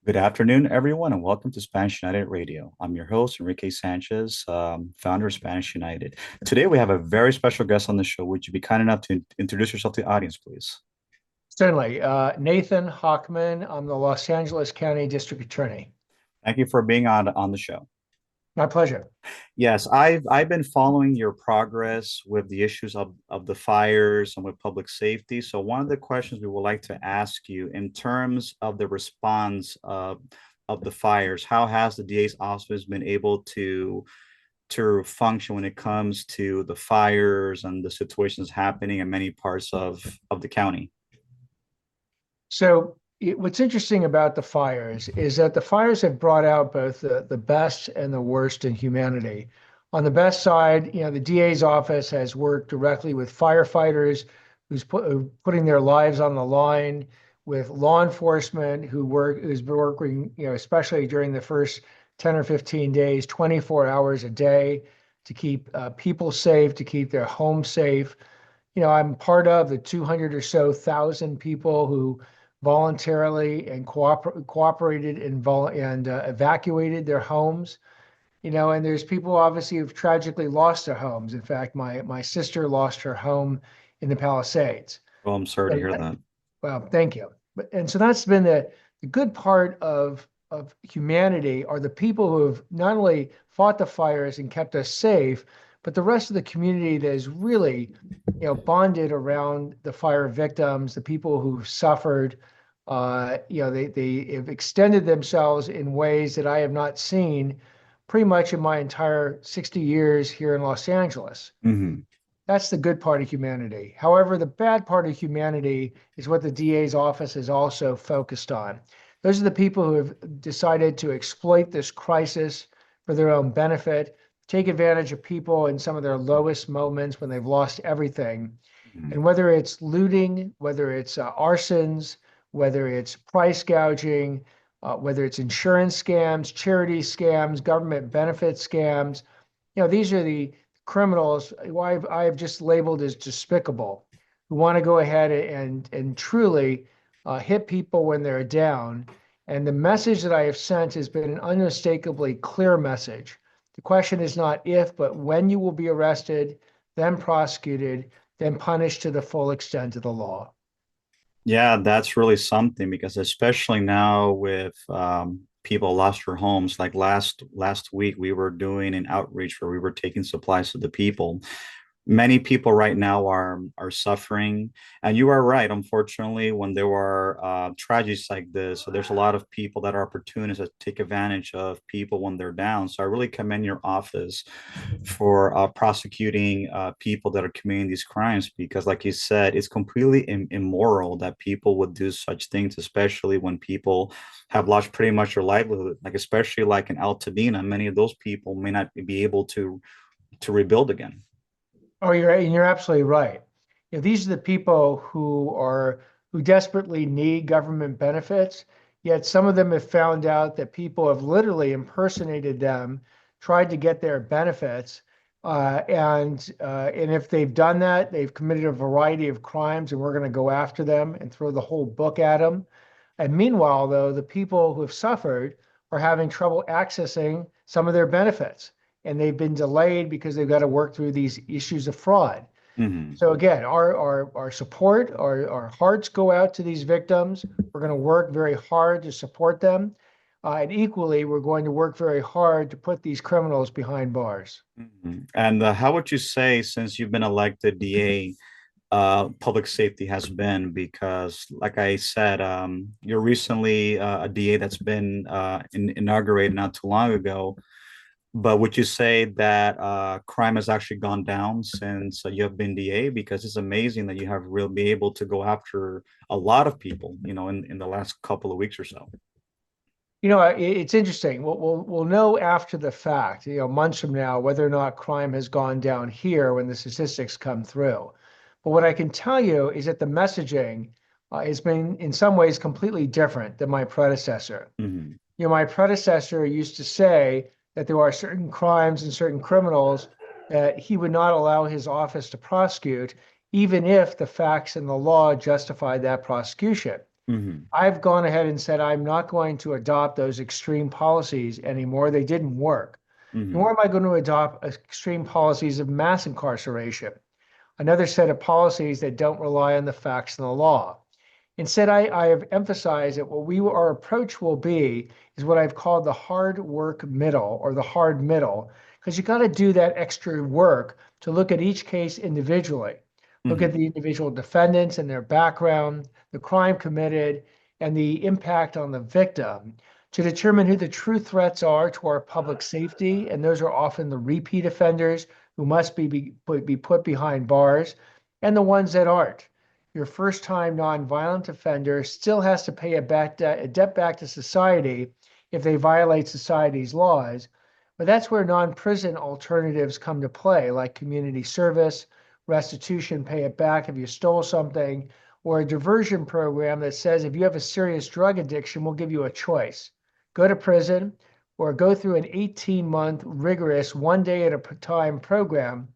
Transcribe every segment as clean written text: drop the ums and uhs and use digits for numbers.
Good afternoon, everyone, and welcome to Spanish United Radio. I'm your host, Enrique Sanchez, founder of Spanish United. Today, we have a very special guest on the show. Would you be kind enough to introduce yourself to the audience, please? Certainly. Nathan Hochman, I'm the Los Angeles County District Attorney. Thank you for being on the show. My pleasure. Yes, I've been following your progress with the issues of the fires and with public safety. So one of the questions we would like to ask you in terms of the response of the fires, how has the DA's office been able to function when it comes to the fires and the situations happening in many parts of the county? What's interesting about the fires is that the fires have brought out both the best and the worst in humanity. On the best side, the DA's office has worked directly with firefighters putting their lives on the line, with law enforcement who's working, especially during the first 10 or 15 days, 24 hours a day to keep people safe, to keep their homes safe. I'm part of the 200 or so thousand people who voluntarily and cooperated and evacuated their homes. And there's people obviously who've tragically lost their homes. In fact, my sister lost her home in the Palisades. Oh, I'm sorry to And hear that. well, thank you. And so that's been the good part of humanity are the people who have not only fought the fires and kept us safe, but the rest of the community that is really, bonded around the fire victims, the people who've suffered. They have extended themselves in ways that I have not seen pretty much in my entire 60 years here in Los Angeles. Hmm. That's the good part of humanity. However, the bad part of humanity is what the DA's office is also focused on. Those are the people who have decided to exploit this crisis for their own benefit, take advantage of people in some of their lowest moments when they've lost everything. And whether it's looting, whether it's arsons, whether it's price gouging, whether it's insurance scams, charity scams, government benefit scams, these are the criminals who I've just labeled as despicable, who want to go ahead and truly hit people when they're down. And the message that I have sent has been an unmistakably clear message. The question is not if, but when you will be arrested, then prosecuted, then punished to the full extent of the law. Yeah, that's really something because especially now with people lost their homes, like last week we were doing an outreach where we were taking supplies to the people. Many people right now are suffering, and you are right. Unfortunately, when there are tragedies like this, so there's a lot of people that are opportunists that take advantage of people when they're down. So I really commend your office for prosecuting people that are committing these crimes because, like you said, it's completely immoral that people would do such things, especially when people have lost pretty much their livelihood. Like especially like in Altadena, many of those people may not be able to rebuild again. Oh, you're absolutely right. These are the people who desperately need government benefits, yet some of them have found out that people have literally impersonated them, tried to get their benefits, and if they've done that, they've committed a variety of crimes, and we're going to go after them and throw the whole book at them. And meanwhile, though, the people who have suffered are having trouble accessing some of their benefits, and they've been delayed because they've got to work through these issues of fraud. Mhm. So again, our support, our hearts go out to these victims. We're going to work very hard to support them. And equally, we're going to work very hard to put these criminals behind bars. Mhm. And how would you say, since you've been elected DA, public safety has been? Because, like I said, you're recently a DA that's been inaugurated not too long ago. But would you say that crime has actually gone down since you have been DA? Because it's amazing that you have really been able to go after a lot of people, in the last couple of weeks or so. It's interesting. We'll know after the fact, months from now, whether or not crime has gone down here when the statistics come through. But what I can tell you is that the messaging has been, in some ways, completely different than my predecessor. Mhm. My predecessor used to say that there are certain crimes and certain criminals that he would not allow his office to prosecute, even if the facts and the law justified that prosecution. Hmm. I've gone ahead and said I'm not going to adopt those extreme policies anymore. They didn't work. Nor Hmm. am I going to adopt extreme policies of mass incarceration, another set of policies that don't rely on the facts and the law. Instead, I have emphasized that our approach will be is what I've called the hard work middle or the hard middle, because you got to do that extra work to look at each case individually, look at Hmm. the individual defendants and their background, the crime committed, and the impact on the victim to determine who the true threats are to our public safety. And those are often the repeat offenders who must be put behind bars and the ones that aren't. Your first time nonviolent offender still has to pay a debt back to society if they violate society's laws. But that's where non-prison alternatives come to play, like community service, restitution, pay it back if you stole something, or a diversion program that says if you have a serious drug addiction, we'll give you a choice. Go to prison or go through an 18-month rigorous one day at a time program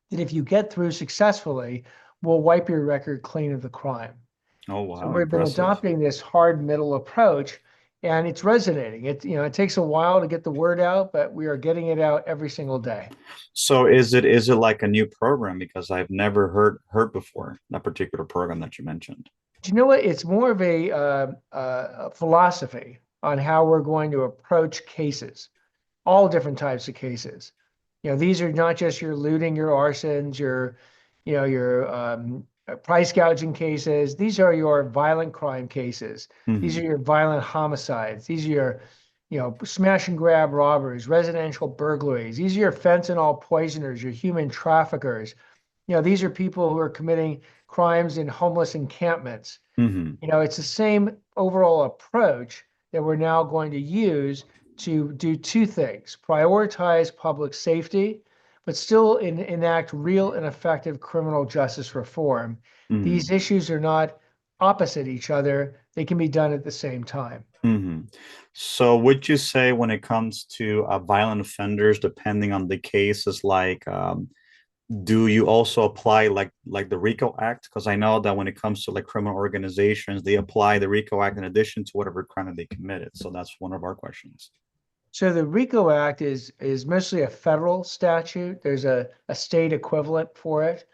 that if you get through successfully, will wipe your record clean of the crime. Oh, So wow, we've been impressive. adopting this hard middle approach and it's resonating. It takes a while to get the word out, but we are getting it out every single day. So is it like a new program? Because I've never heard before that particular program that you mentioned. Do you know what? It's more of a philosophy on how we're going to approach cases, all different types of cases. These are not just your looting, your arsons, your price gouging cases. These are your violent crime cases. These are Hmm. your violent homicides. These are your, smash and grab robberies, residential burglaries. These are your fentanyl poisoners, your human traffickers. These are people who are committing crimes in homeless encampments. Hmm. It's the same overall approach that we're now going to use to do two things: prioritize public safety, but still enact real and effective criminal justice reform. These Hmm. issues are not opposite each other, they can be done at the same time. Hmm. So would you say when it comes to violent offenders, depending on the case, is like do you also apply like the RICO Act? Because I know that when it comes to like criminal organizations, they apply the RICO Act in addition to whatever crime that they committed. So that's one of our questions. So the RICO Act is mostly a federal statute. There's a state equivalent for it.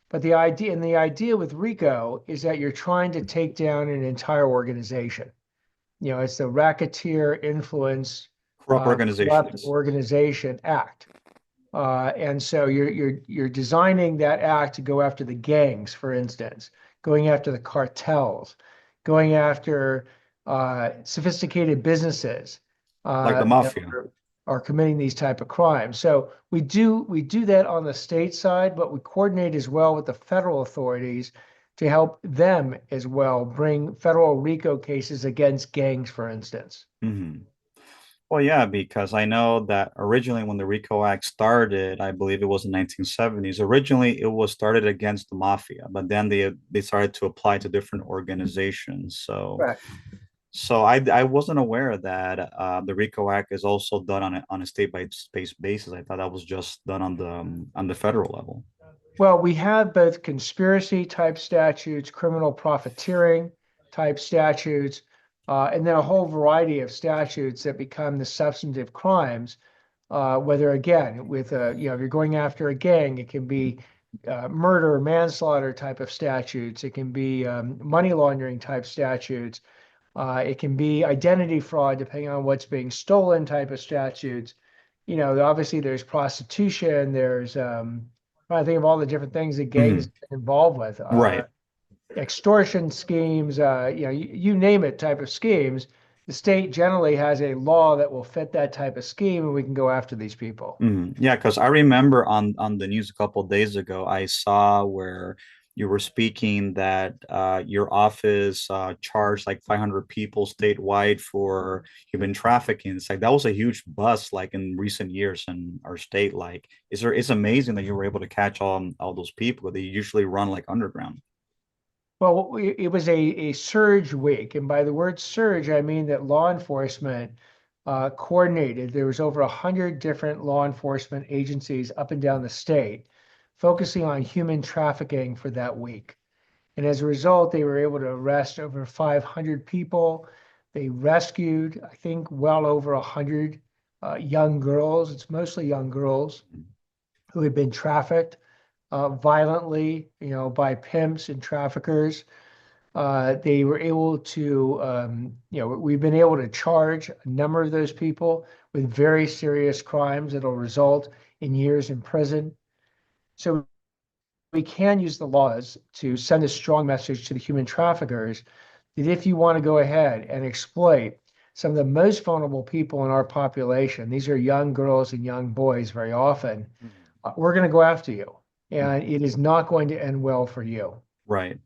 But the idea with RICO is that you're trying to take down an entire organization. It's the Racketeer Influence Corrupt Corrupt organizations. Organization Act. And so you're designing that act to go after the gangs, for instance, going after the cartels, going after sophisticated businesses, Like the mafia. are committing these type of crimes. So we do that on the state side, but we coordinate as well with the federal authorities to help them as well bring federal RICO cases against gangs, for instance. Hmm. Well, yeah, because I know that originally when the RICO Act started, I believe it was in 1970s. Originally, it was started against the mafia, but then they started to apply to different organizations. So Correct. so I wasn't aware that the RICO Act is also done on a state by state basis. I thought that was just done on the federal level. Well, we have both conspiracy type statutes, criminal profiteering type statutes, and then a whole variety of statutes that become the substantive crimes. Whether again, if you're going after a gang, it can be murder, manslaughter type of statutes. It can be money laundering type statutes. It can be identity fraud, depending on what's being stolen type of statutes. Obviously there's prostitution, there's I think of all the different things that gangs Mhm. get involved with, Right. extortion schemes, you name it type of schemes. The state generally has a law that will fit that type of scheme, and we can go after these people. Yeah, because I remember on the news a couple of days ago, I saw where you were speaking that your office charged like 500 people statewide for human trafficking. It's like that was a huge bust like in recent years in our state. Like, it's amazing that you were able to catch all those people. They usually run like underground. Well, it was a surge week, and by the word surge, I mean that law enforcement coordinated. There was over 100 different law enforcement agencies up and down the state focusing on human trafficking for that week. And as a result, they were able to arrest over 500 people. They rescued, I think, well over 100 young girls. It's mostly young girls who had been trafficked violently, by pimps and traffickers. They were able to, we've been able to charge a number of those people with very serious crimes that'll result in years in prison. So we can use the laws to send a strong message to the human traffickers that if you want to go ahead and exploit some of the most vulnerable people in our population, these are young girls and young boys very often, Mhm. we're going to go after you. Mhm. And it is not going to end well for you. Right.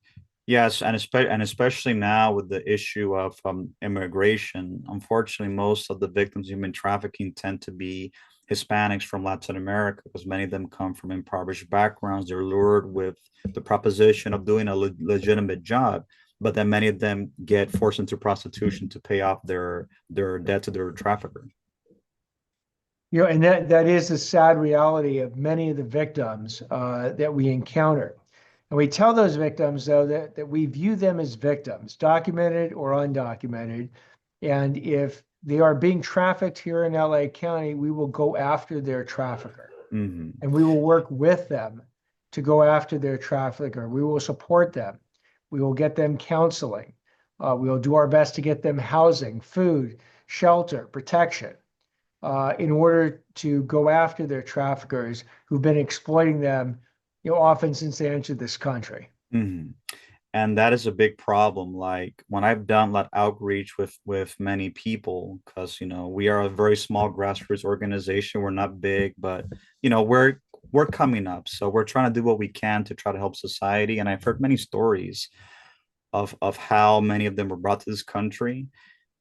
Yes, and especially now with the issue of immigration, unfortunately, most of the victims of human trafficking tend to be Hispanics from Latin America because many of them come from impoverished backgrounds. They're lured with the proposition of doing a legitimate job, but then many of them get forced into prostitution to pay off their debt to their trafficker. And that is the sad reality of many of the victims that we encounter. And we tell those victims, though, that we view them as victims, documented or undocumented. And if they are being trafficked here in LA County, we will go after their trafficker Hmm. and we will work with them to go after their trafficker. We will support them. We will get them counseling. We will do our best to get them housing, food, shelter, protection in order to go after their traffickers who've been exploiting them, often since they entered this country. Hmm. And that is a big problem. Like when I've done that outreach with many people, because we are a very small grassroots organization. We're not big, but we're coming up. So we're trying to do what we can to try to help society. And I've heard many stories of how many of them were brought to this country.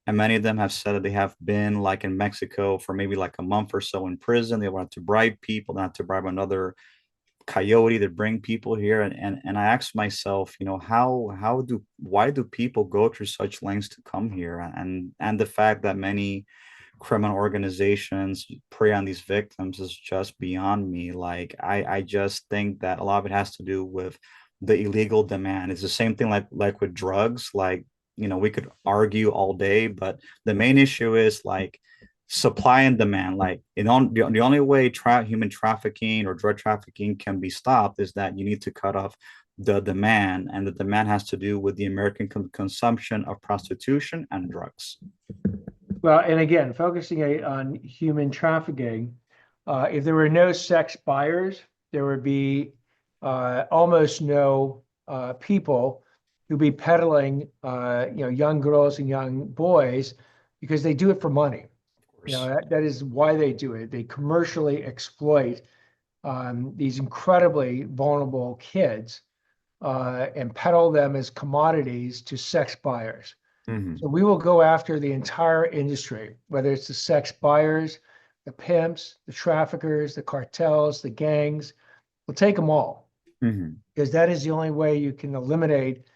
And many of them have said that they have been like in Mexico for maybe like a month or so in prison. They want to bribe people, not to bribe another coyote that bring people here. And I asked myself, why do people go through such lengths to come here? And the fact that many criminal organizations prey on these victims is just beyond me. Like I just think that a lot of it has to do with the illegal demand. It's the same thing like with drugs. Like, we could argue all day, but the main issue is like supply and demand. Like the only way human trafficking or drug trafficking can be stopped is that you need to cut off the demand, and the demand has to do with the American consumption of prostitution and drugs. Well, and again, focusing on human trafficking, if there were no sex buyers, there would be almost no people who'd be peddling, young girls and young boys because they do it for money. Of course. That is why they do it. They commercially exploit these incredibly vulnerable kids and peddle them as commodities to sex buyers. Hmm. So we will go after the entire industry, whether it's the sex buyers, the pimps, the traffickers, the cartels, the gangs. We'll take them all Hmm. because that is the only way you can eliminate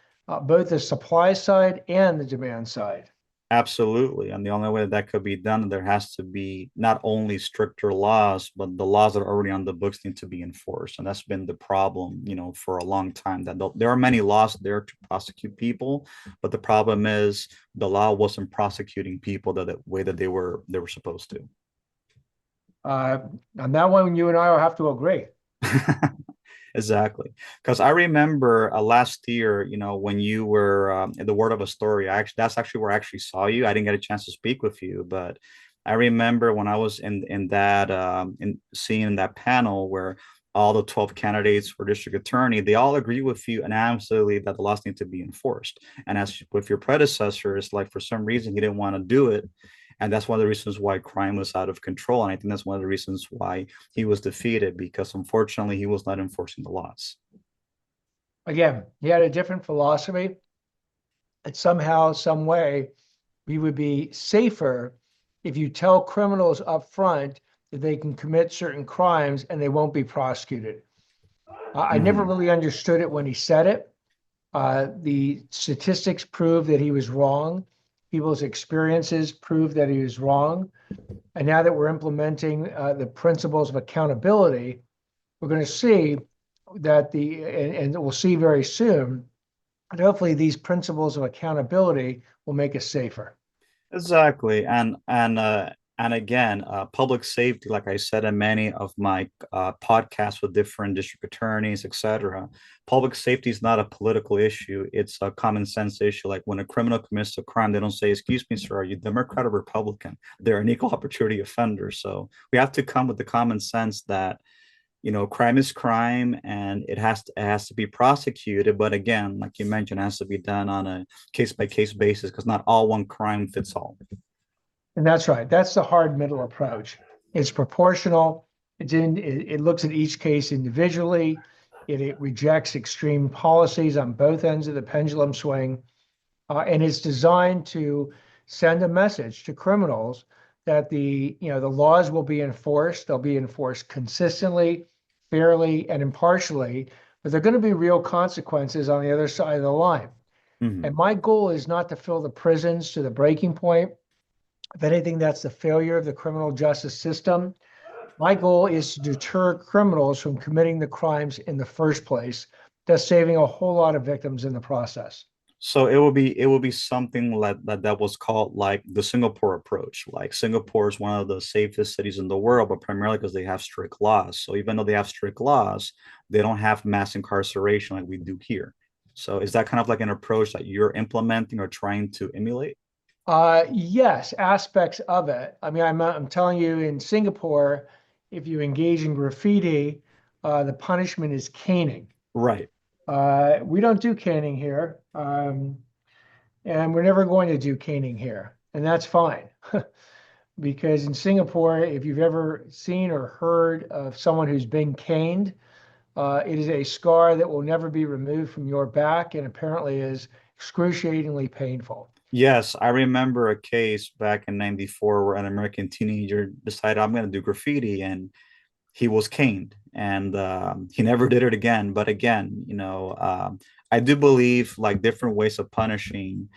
both the supply side and the demand side. Absolutely. And the only way that could be done, there has to be not only stricter laws, but the laws that are already on the books need to be enforced. And that's been the problem, for a long time, that there are many laws there to prosecute people, but the problem is the law wasn't prosecuting people the way that they were supposed to. Uh, on that one, you and I will have to agree. Exactly. Because I remember last year, when you were in the Word of a Story, that's actually where I actually saw you. I didn't get a chance to speak with you, but I remember when I was in that in seeing that panel where all the 12 candidates for district attorney, they all agree with you and absolutely that the laws need to be enforced. And as with your predecessors, like for some reason he didn't want to do it. And that's one of the reasons why crime was out of control. And I think that's one of the reasons why he was defeated, because unfortunately he was not enforcing the laws. Again, he had a different philosophy. And somehow, some way, we would be safer if you tell criminals up front that they can commit certain crimes and they won't be prosecuted. I never Mhm. really understood it when he said it. The statistics prove that he was wrong. People's experiences prove that he was wrong. And now that we're implementing the principles of accountability, we're going to see that and we'll see very soon And hopefully these principles of accountability will make us safer. Exactly. And again, public safety, like I said in many of my podcasts with different district attorneys, etc., public safety is not a political issue. It's a common sense issue. Like when a criminal commits a crime, they don't say, "Excuse me, sir, are you Democrat or Republican?" They're an equal opportunity offender. So we have to come with the common sense that crime is crime and it has to be prosecuted. But again, like you mentioned, it has to be done on a case by case basis because not all one crime fits all. And that's right. That's the hard middle approach. It's proportional. It looks at each case individually. It rejects extreme policies on both ends of the pendulum swing. And it's designed to send a message to criminals that the laws will be enforced. They'll be enforced consistently, fairly, and impartially, but there are going to be real consequences on the other side of the line. And Mhm. my goal is not to fill the prisons to the breaking point. If anything, that's the failure of the criminal justice system. My goal is to deter criminals from committing the crimes in the first place, thus saving a whole lot of victims in the process. So it will be something like that was called like the Singapore approach. Like Singapore is one of the safest cities in the world, but primarily because they have strict laws. So even though they have strict laws, they don't have mass incarceration like we do here. So is that kind of like an approach that you're implementing or trying to emulate? Yes, aspects of it. I mean, I'm telling you, in Singapore, if you engage in graffiti, the punishment is caning. Right. We don't do caning here, and we're never going to do caning here, and that's fine. Because in Singapore, if you've ever seen or heard of someone who's been caned, it is a scar that will never be removed from your back and apparently is excruciatingly painful. Yes, I remember a case back in 94 where an American teenager decided I'm going to do graffiti and he was caned and he never did it again. But again, I do believe like different ways of punishing.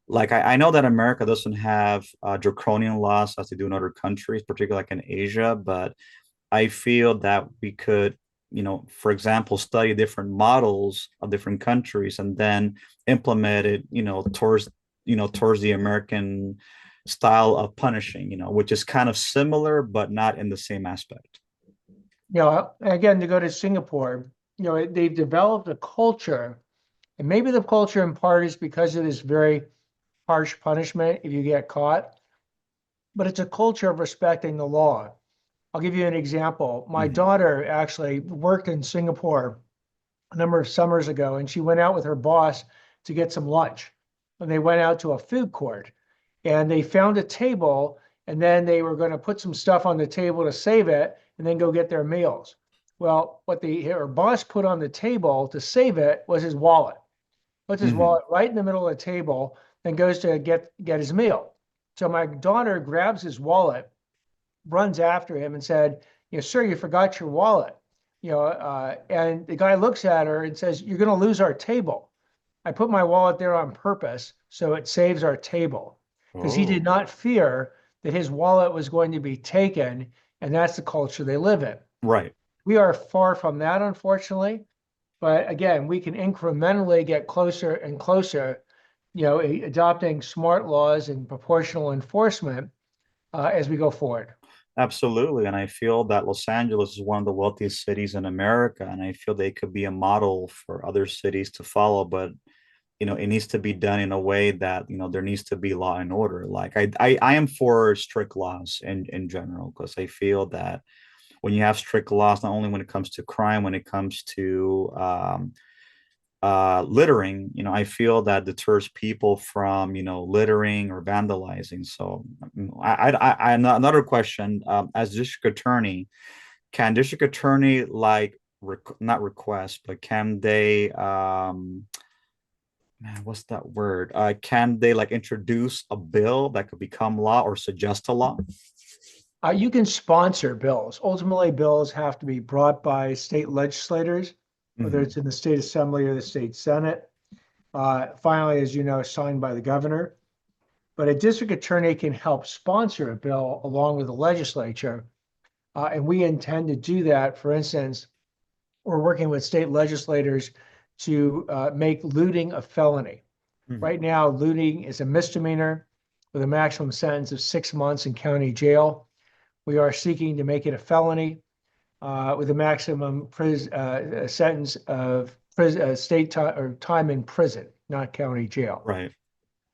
Like I know that America doesn't have draconian laws as they do in other countries, particularly like in Asia, but I feel that we could, for example, study different models of different countries and then implement it, towards the American style of punishing, which is kind of similar, but not in the same aspect. Again, to go to Singapore, they've developed a culture, and maybe the culture in part is because of this very harsh punishment if you get caught, but it's a culture of respecting the law. I'll give you an example. My Mhm. daughter actually worked in Singapore a number of summers ago, and she went out with her boss to get some lunch. And they went out to a food court and they found a table, and then they were going to put some stuff on the table to save it and then go get their meals. Well, what her boss put on the table to save it was his wallet. Puts his Mhm. wallet right in the middle of the table, then goes to get his meal. So my daughter grabs his wallet, runs after him and said, "Sir, you forgot your wallet." And the guy looks at her and says, "You're going to lose our table. I put my wallet there on purpose so it saves our table," because he did Oh, not fear that his wallet was going to be taken, and that's the culture they live in. right. We are far from that, unfortunately. But again, we can incrementally get closer and closer, adopting smart laws and proportional enforcement as we go forward. Absolutely. And I feel that Los Angeles is one of the wealthiest cities in America. And I feel they could be a model for other cities to follow. But, it needs to be done in a way that, there needs to be law and order. Like I am for strict laws in general, because I feel that when you have strict laws, not only when it comes to crime, when it comes to littering, I feel that deters people from, littering or vandalizing. So another question, as district attorney, can district attorney like not request, but can they man, what's that word? Can they like introduce a bill that could become law or suggest a law? You can sponsor bills. Ultimately, bills have to be brought by state legislators, whether Hmm. it's in the state assembly or the state senate. Finally, as you know, signed by the governor. But a district attorney can help sponsor a bill along with the legislature. And we intend to do that. For instance, we're working with state legislators to make looting a felony. Mhm. Right now, looting is a misdemeanor with a maximum sentence of 6 months in county jail. We are seeking to make it a felony with a maximum sentence of state time or time in prison, not county jail. Right.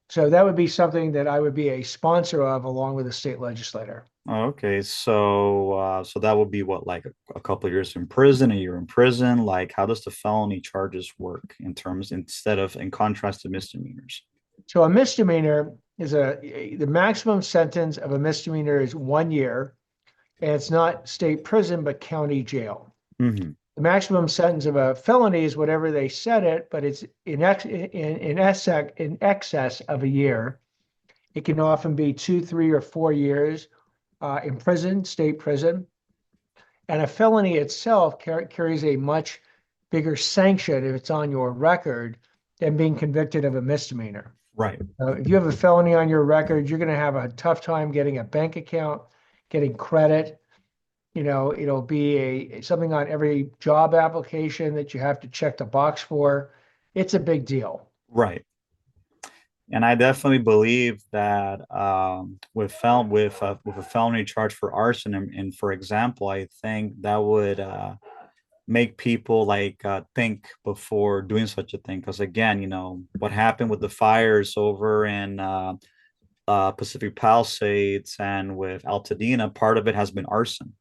So that would be something that I would be a sponsor of along with a state legislator. Okay, so that would be what, like a couple of years in prison, a year in prison. Like, how does the felony charges work in terms instead of in contrast to misdemeanors? So a misdemeanor is the maximum sentence of a misdemeanor is 1 year, and it's not state prison but county jail. Hmm. The maximum sentence of a felony is whatever they set it, but it's in excess of a year. It can often be 2, 3, or 4 years in prison, state prison. And a felony itself carries a much bigger sanction if it's on your record than being convicted of a misdemeanor. Right. If you have a felony on your record, you're going to have a tough time getting a bank account, getting credit. It'll be something on every job application that you have to check the box for. It's a big deal. Right. And I definitely believe that with a felony charge for arson, and for example, I think that would make people like think before doing such a thing. Because again, what happened with the fires over in Pacific Palisades and with Altadena, part of it has been arson.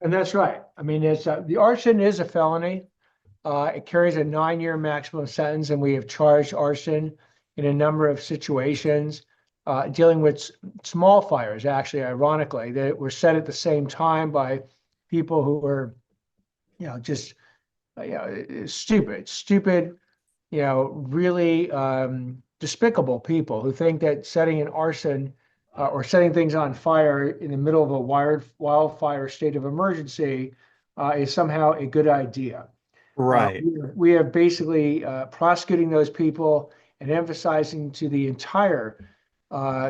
And that's right. I mean, it's the arson is a felony. It carries a 9-year maximum sentence, and we have charged arson in a number of situations, dealing with small fires, actually, ironically, that were set at the same time by people who were, just stupid, really despicable people who think that setting an arson or setting things on fire in the middle of a wildfire state of emergency is somehow a good idea. Right. We are basically prosecuting those people and emphasizing to the entire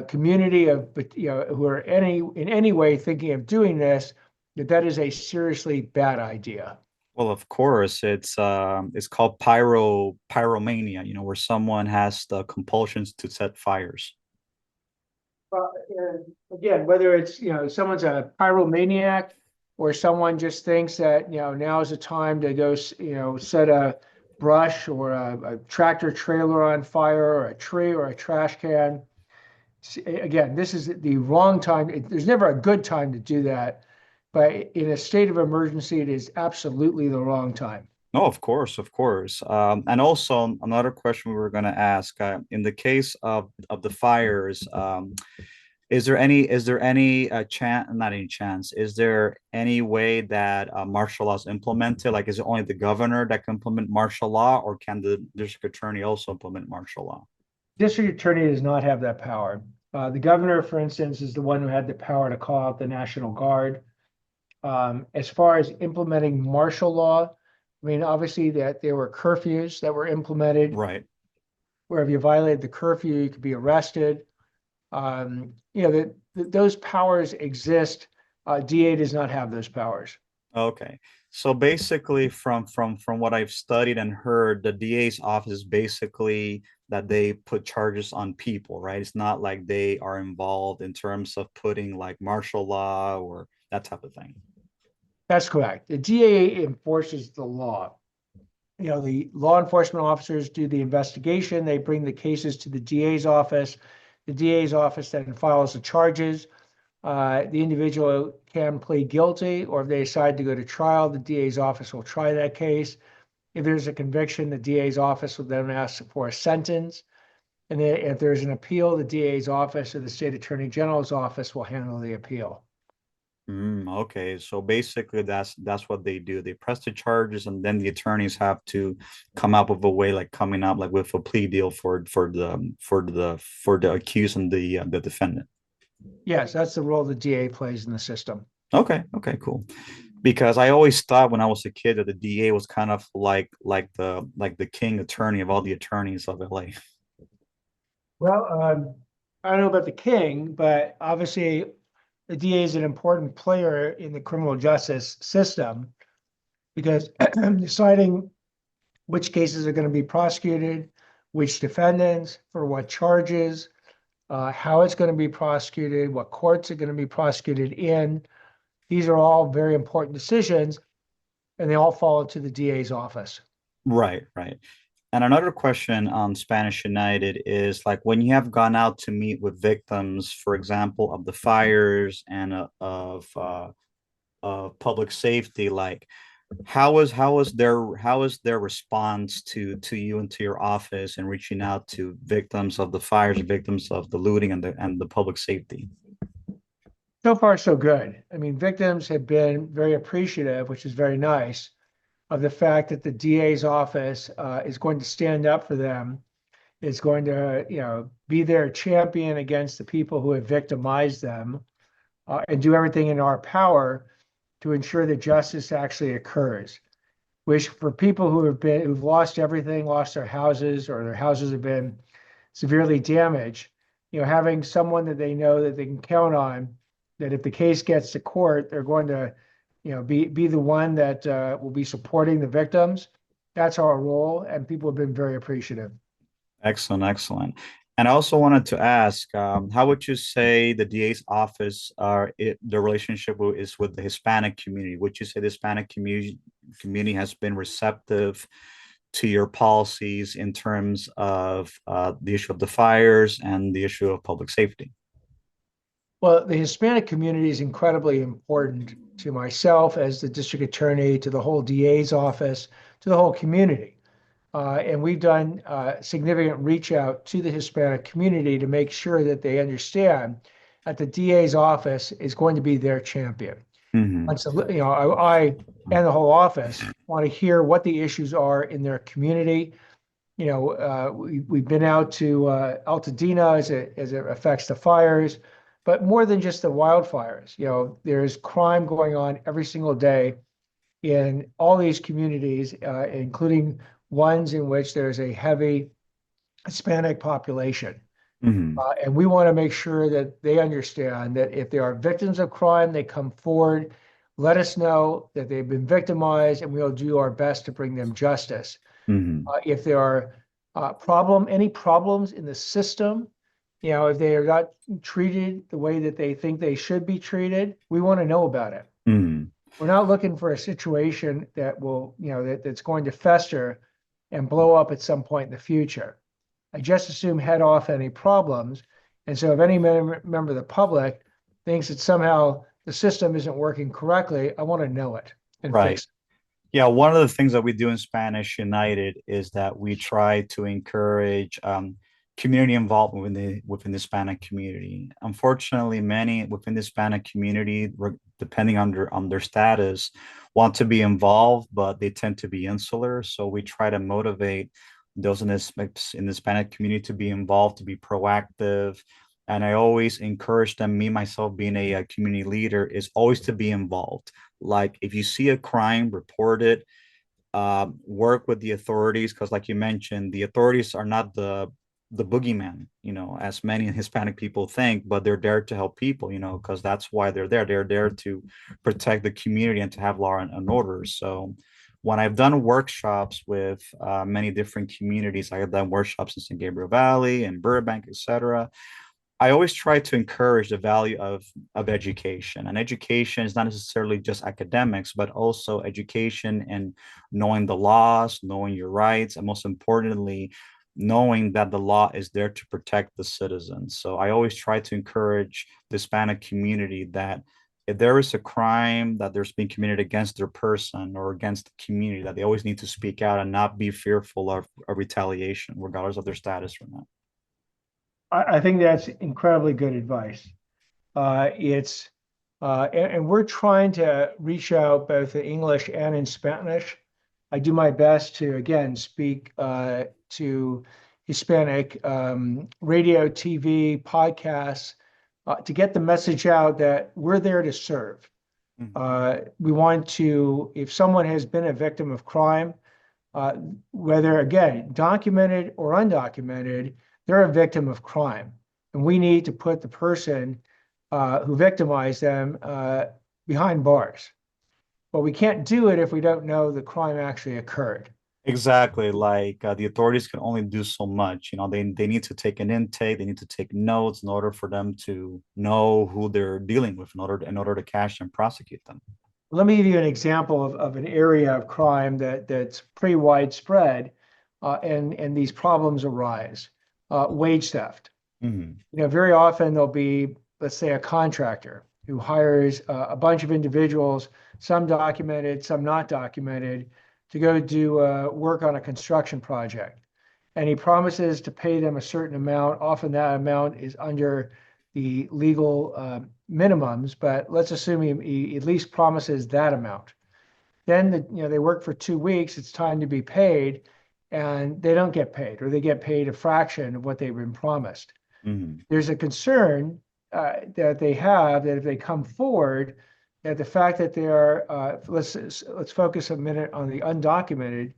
community of, who are in any way thinking of doing this, that is a seriously bad idea. Well, of course, it's called pyromania, where someone has the compulsions to set fires. And again, whether it's, someone's a pyromaniac or someone just thinks that, now is the time to go, set a brush or a tractor trailer on fire or a tree or a trash can. Again, this is the wrong time. There's never a good time to do that. But in a state of emergency, it is absolutely the wrong time. No, of course, of course. And also another question we were going to ask, in the case of the fires, is there any chance, not any chance, is there any way that martial law is implemented? Like, is it only the governor that can implement martial law, or can the district attorney also implement martial law? District attorney does not have that power. The governor, for instance, is the one who had the power to call out the National Guard. As far as implementing martial law, I mean, obviously that there were curfews that were implemented Right. where if you violated the curfew, you could be arrested. Those powers exist. DA does not have those powers. Okay. So basically, from what I've studied and heard, the DA's office is basically that they put charges on people, right? It's not like they are involved in terms of putting like martial law or that type of thing. That's correct. The DA enforces the law. The law enforcement officers do the investigation. They bring the cases to the DA's office. The DA's office then files the charges. The individual can plead guilty, or if they decide to go to trial, the DA's office will try that case. If there's a conviction, the DA's office will then ask for a sentence. And then if there's an appeal, the DA's office or the state attorney general's office will handle the appeal. Okay, so basically that's what they do. They press the charges, and then the attorneys have to come up with a way, like coming up like with a plea deal for the accused and the defendant. Yes, that's the role the DA plays in the system. Okay, okay, cool. Because I always thought when I was a kid that the DA was kind of like the king attorney of all the attorneys of LA. Well, I don't know about the king, but obviously the DA is an important player in the criminal justice system because deciding which cases are going to be prosecuted, which defendants, for what charges, how it's going to be prosecuted, what courts are going to be prosecuted in. These are all very important decisions, and they all fall to the DA's office. Right, right. And another question on Spanish United is like when you have gone out to meet with victims, for example, of the fires and of public safety, like how was their response to you and to your office and reaching out to victims of the fires, victims of the looting and the public safety? So far, so good. I mean, victims have been very appreciative, which is very nice, of the fact that the DA's office is going to stand up for them, is going to, be their champion against the people who have victimized them, and do everything in our power to ensure that justice actually occurs. Which for people who've lost everything, lost their houses, or their houses have been severely damaged, having someone that they know that they can count on, that if the case gets to court, they're going to, be the one that will be supporting the victims. That's our role, and people have been very appreciative. Excellent, excellent. And I also wanted to ask, how would you say the DA's office the relationship is with the Hispanic community? Would you say the Hispanic community has been receptive to your policies in terms of the issue of the fires and the issue of public safety? Well, the Hispanic community is incredibly important to myself as the district attorney, to the whole DA's office, to the whole community. And we've done significant reach out to the Hispanic community to make sure that they understand that the DA's office is going to be their champion. Hmm. Once, I and the whole office want to hear what the issues are in their community. We've been out to Altadena as it affects the fires, but more than just the wildfires. There's crime going on every single day in all these communities, including ones in which there's a heavy Hispanic population. Hmm. And we want to make sure that they understand that if they are victims of crime, they come forward, let us know that they've been victimized, and we'll do our best to bring them justice. Hmm. If there are any problems in the system, if they are not treated the way that they think they should be treated, we want to know about it. Hmm. We're not looking for a situation that will, that's going to fester and blow up at some point in the future. I just assume head off any problems. And so if any member of the public thinks that somehow the system isn't working correctly, I want to know it and Right. fix it. Yeah, one of the things that we do in Spanish United is that we try to encourage community involvement within the Hispanic community. Unfortunately, many within the Hispanic community, depending on their status, want to be involved, but they tend to be insular. So we try to motivate those in the Hispanic community to be involved, to be proactive. And I always encourage them, me myself being a community leader, is always to be involved. Like if you see a crime, report it, work with the authorities, because like you mentioned, the authorities are not the boogeyman, as many Hispanic people think, but they're there to help people, because that's why they're there. They're there to protect the community and to have law and order. So when I've done workshops with many different communities, I have done workshops in San Gabriel Valley and Burbank, etc. I always try to encourage the value of education. And education is not necessarily just academics, but also education and knowing the laws, knowing your rights, and most importantly, knowing that the law is there to protect the citizens. So I always try to encourage the Hispanic community that if there is a crime that there's being committed against their person or against the community, that they always need to speak out and not be fearful of retaliation, regardless of their status or not. I think that's incredibly good advice. It's and we're trying to reach out both in English and in Spanish. I do my best to again speak to Hispanic radio, TV, podcasts to get the message out that we're there to serve. Mhm. We want to, if someone has been a victim of crime, uh, whether again documented or undocumented, they're a victim of crime, and we need to put the person who victimized them behind bars. But we can't do it if we don't know the crime actually occurred. Exactly. Like the authorities can only do so much. They need to take an intake, they need to take notes in order for them to know who they're dealing with in order to catch and prosecute them. Let me give you an example of an area of crime that's pretty widespread, and these problems arise. Wage theft. Hmm. Very often there'll be, let's say, a contractor who hires a bunch of individuals, some documented, some not documented, to go do work on a construction project. And he promises to pay them a certain amount. Often that amount is under the legal minimums, but let's assume he at least promises that amount. Then they work for 2 weeks. It's time to be paid, and they don't get paid, or they get paid a fraction of what they've been promised. Hmm. There's a concern that they have that if they come forward, that the fact that they are, let's focus a minute on the undocumented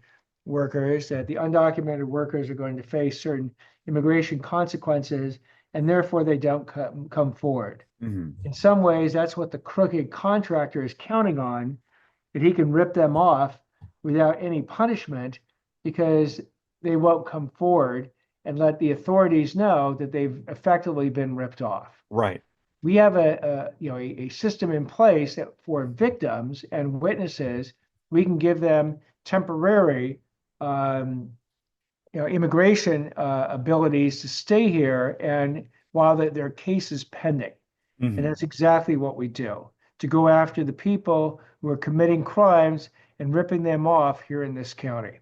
workers, that the undocumented workers are going to face certain immigration consequences, and therefore they don't come forward. Hmm. In some ways, that's what the crooked contractor is counting on, that he can rip them off without any punishment because they won't come forward and let the authorities know that they've effectively been ripped off. Right. We have a system in place that for victims and witnesses, we can give them temporary um, immigration abilities to stay here and while their case is pending. And Hmm. that's exactly what we do, to go after the people who are committing crimes and ripping them off here in this county.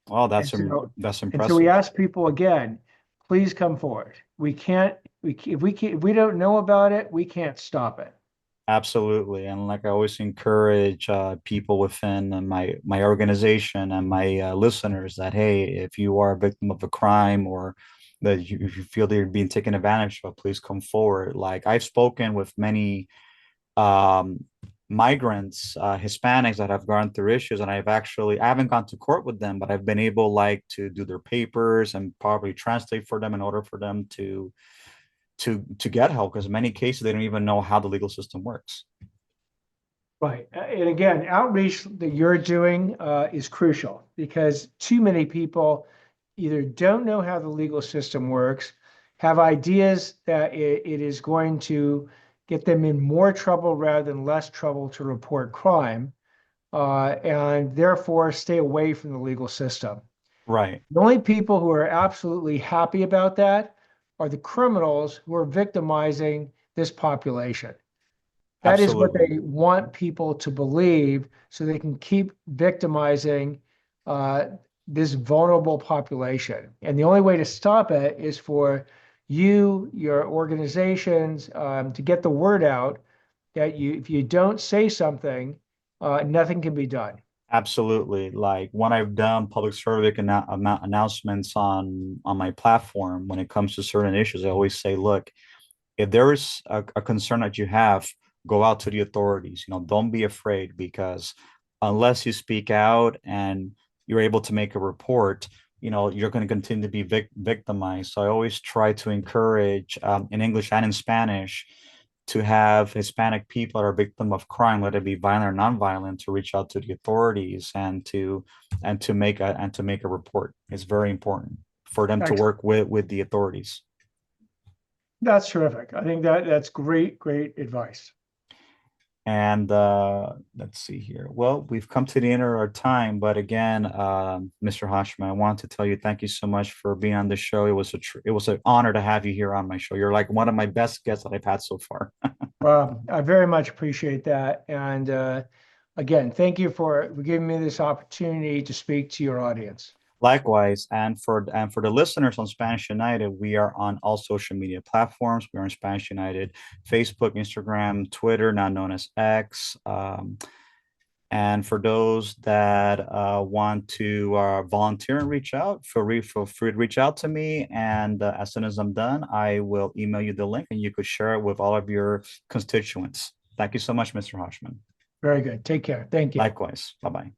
Well, And so, that's and so we impressive. ask people again, please come forward. We can't, if we don't know about it, we can't stop it. Absolutely. And like I always encourage people within my organization and my listeners that, hey, if you are a victim of a crime or that if you feel that you're being taken advantage of, please come forward. Like I've spoken with many um, migrants, Hispanics that have gone through issues, and I haven't gone to court with them, but I've been able like to do their papers and probably translate for them in order for them to get help because in many cases they don't even know how the legal system works. Right. And again, outreach that you're doing is crucial because too many people either don't know how the legal system works, have ideas that it is going to get them in more trouble rather than less trouble to report crime, and therefore stay away from the legal system. Right. The only people who are absolutely happy about that are the criminals who are victimizing this population. That is what Absolutely. they want people to believe so they can keep victimizing uh, this vulnerable population. And the only way to stop it is for you, your organizations, to get the word out that if you don't say something, nothing can be done. Absolutely. Like when I've done public service announcements on my platform when it comes to certain issues, I always say, look, if there is a concern that you have, go out to the authorities. Don't be afraid because unless you speak out and you're able to make a report, you're going to continue to be victimized. So I always try to encourage in English and in Spanish to have Hispanic people that are victim of crime, whether it be violent or nonviolent, to reach out to the authorities and to make a report. It's very important for them to Excellent. work with the authorities. That's terrific. I think that's great, great advice. And let's see here. Well, we've come to the end of our time, but again, Mr. Hochman, I want to tell you thank you so much for being on the show. It was an honor to have you here on my show. You're like one of my best guests that I've had so far. I very much appreciate that. And again, thank you for giving me this opportunity to speak to your audience. Likewise, and for the listeners on Spanish United, we are on all social media platforms. We are on Spanish United, Facebook, Instagram, Twitter, now known as X. And for those that want to volunteer and reach out, feel free to reach out to me. And as soon as I'm done, I will email you the link and you could share it with all of your constituents. Thank you so much, Mr. Hoshman. Very good. Take care. Thank you. Likewise. Bye bye.